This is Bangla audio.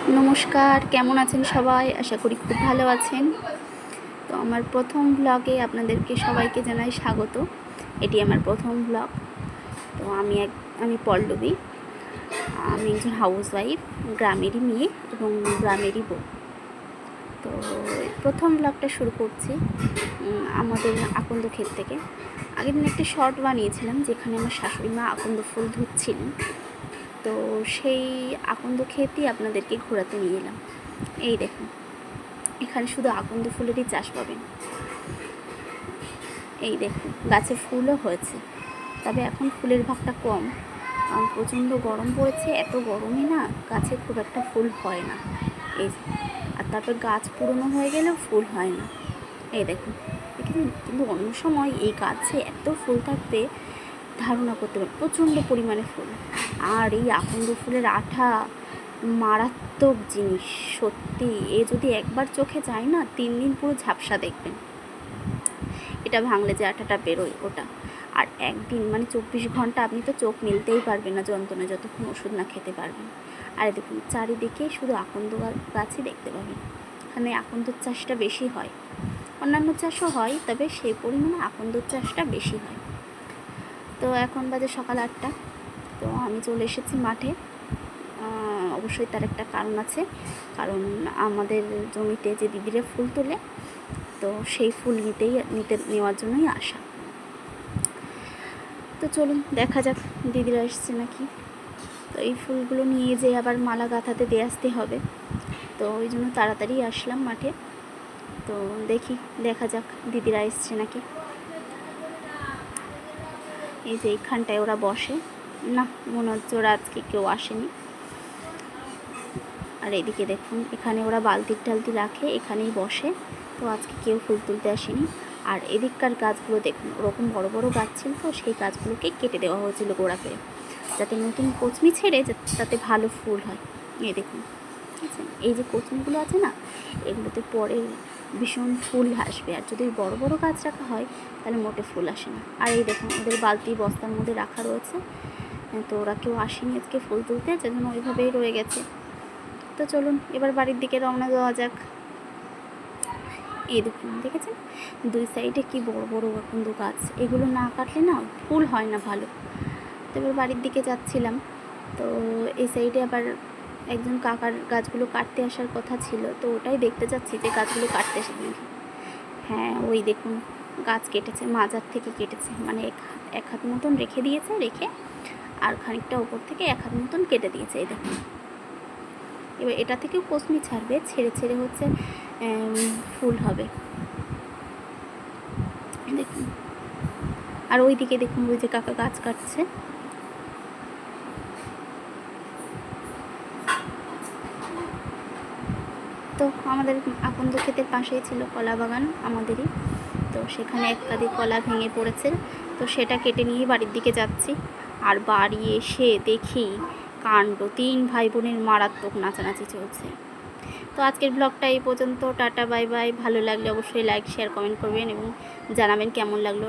নমস্কার, কেমন আছেন সবাই? আশা করি খুব ভালো আছেন। তো আমার প্রথম ব্লগে আপনাদেরকে সবাইকে জানাই স্বাগত। এটি আমার প্রথম ব্লগ। তো আমি পল্লবী। আমি একজন হাউসওয়াইফ, গ্রামেরই মেয়ে এবং গ্রামেরই বউ। তো প্রথম ব্লগটা শুরু করছি আমাদের আকন্দ ক্ষেত থেকে। আগের দিন একটা শর্ট বানিয়েছিলাম যেখানে আমার শাশুড়ি মা আকন্দ ফুল ধুচ্ছিলেন। তো সেই আকন্দ ক্ষেতই আপনাদেরকে ঘোরাতে নিয়ে এলাম। এই দেখুন, এখানে শুধু আকন্দ ফুলেরই চাষ পাবেন। এই দেখুন, গাছে ফুলও হয়েছে, তবে এখন ফুলের ভাগটা কম, কারণ প্রচণ্ড গরম পড়েছে। এত গরমে না গাছে খুব একটা ফুল হয় না। এই আর তারপর গাছ পুরনো হয়ে গেলেও ফুল হয় না। এই দেখুন, কিন্তু অন্য সময় এই গাছে এত ফুল থাকতে ধারণা করতে পারেন, প্রচণ্ড পরিমাণে ফুল। আর এই আকন্দ ফুলের আঠা মারাত্মক জিনিস, সত্যি। যদি একবার চোখে যায় না, 3 দিন পুরো ঝাপসা দেখবেন। এটা ভাঙলে যে আঠাটা বেরোয় ওটা। আর একদিন 24 ঘন্টা আপনি তো চোখ মেলতেই পারবেন না যন্ত্রণা, যতক্ষণ ওষুধ না খেতে পারবেন। আর দেখুন, চারিদিকে শুধু আকন্দ গাছই দেখতে পাবেন। এখানে আকন্দর চাষটা বেশি হয়, অন্যান্য চাষও হয়, তবে সেই পরিমাণে আকন্দর চাষটা বেশি হয়। তো এখন বাজে সকাল 8টা। তো আমি চলে এসেছি মাঠে। অবশ্যই তার একটা কারণ আছে, কারণ আমাদের জমিতে যে দিদিরা ফুল তোলে, তো সেই ফুল নেওয়ার জন্যই আসা। তো চলুন দেখা যাক দিদিরা এসছে নাকি। তো এই ফুলগুলো নিয়ে যেয়ে আবার মালা গাঁথাতে দিয়ে আসতে হবে, তো ওই জন্য তাড়াতাড়ি আসলাম মাঠে। তো দেখা যাক দিদিরা এসছে নাকি। এই যে এইখানটায় ওরা বসে না, মনে হচ্ছে ওরা আজকে কেউ আসেনি। আর এদিকে দেখুন, এখানে ওরা বালতি টালতি রাখে, এখানেই বসে। তো আজকে কেউ ফুল তুলতে আসেনি। আর এদিককার গাছগুলো দেখুন, ওরকম বড় বড় গাছ ছিল, তো সেই গাছগুলোকে কেটে দেওয়া হয়েছিল গোড়া করে, যাতে নতুন কচমি ছেড়ে তাতে ভালো ফুল হয়। এই দেখুন, ঠিক আছে, এই যে কচমিগুলো আছে না, এগুলোতে পরে ভীষণ ফুল আসবে। আর যদি বড় বড় গাছ রাখা হয় তাহলে মোটে ফুল আসে না। আর এই দেখুন, ওদের বালতি বস্তার মধ্যে রাখা রয়েছে। তো ওরা কেউ আসেনি আজকে ফুল তুলতে, যেন ওইভাবেই রয়ে গেছে। তো চলুন এবার বাড়ির দিকে রওনা দেওয়া যাক। এই দেখুন, দেখেছেন দুই সাইডে কি বড় বড় আকন্দ গাছ, এগুলো না কাটলে না ফুল হয় না ভালো। তো এবার বাড়ির দিকে যাচ্ছিলাম। তো এই সাইডে আবার একজন কাকার গাছগুলো কাটতে আসার কথা ছিল, তো ওটাই দেখতে যাচ্ছি যে গাছগুলো কাটতে এসেছে নাকি। হ্যাঁ, ওই দেখুন, গাছ কেটেছে, মাজার থেকে কেটেছে, এক হাত মতন রেখে দিয়েছে, রেখে আর খানিকটা ওপর থেকে 1 হাত মতন কেটে দিয়েছে। এই দেখুন, এবার এটা থেকেও কচমি ছাড়বে, ছেড়ে ছেড়ে হচ্ছে ফুল হবে। দেখুন, আর ওই দিকে দেখুন, ওই যে কাকা গাছ কাটছে। তো আমাদের আকন্দ ক্ষেতের পাশেই ছিল কলা বাগান আমাদেরই। তো সেখানে এক কাঁদি কলা ভেঙে পড়েছে, তো সেটা কেটে নিয়ে বাড়ির দিকে যাচ্ছি। আর বাড়ি এসে দেখি কাণ্ড, 3 ভাই বোনের মারাত্মক নাচানাচি চলছে। তো আজকের ব্লগটা এই পর্যন্ত। Tata, bye bye. ভালো লাগলে অবশ্যই লাইক, শেয়ার, কমেন্ট করবেন এবং জানাবেন কেমন লাগলো।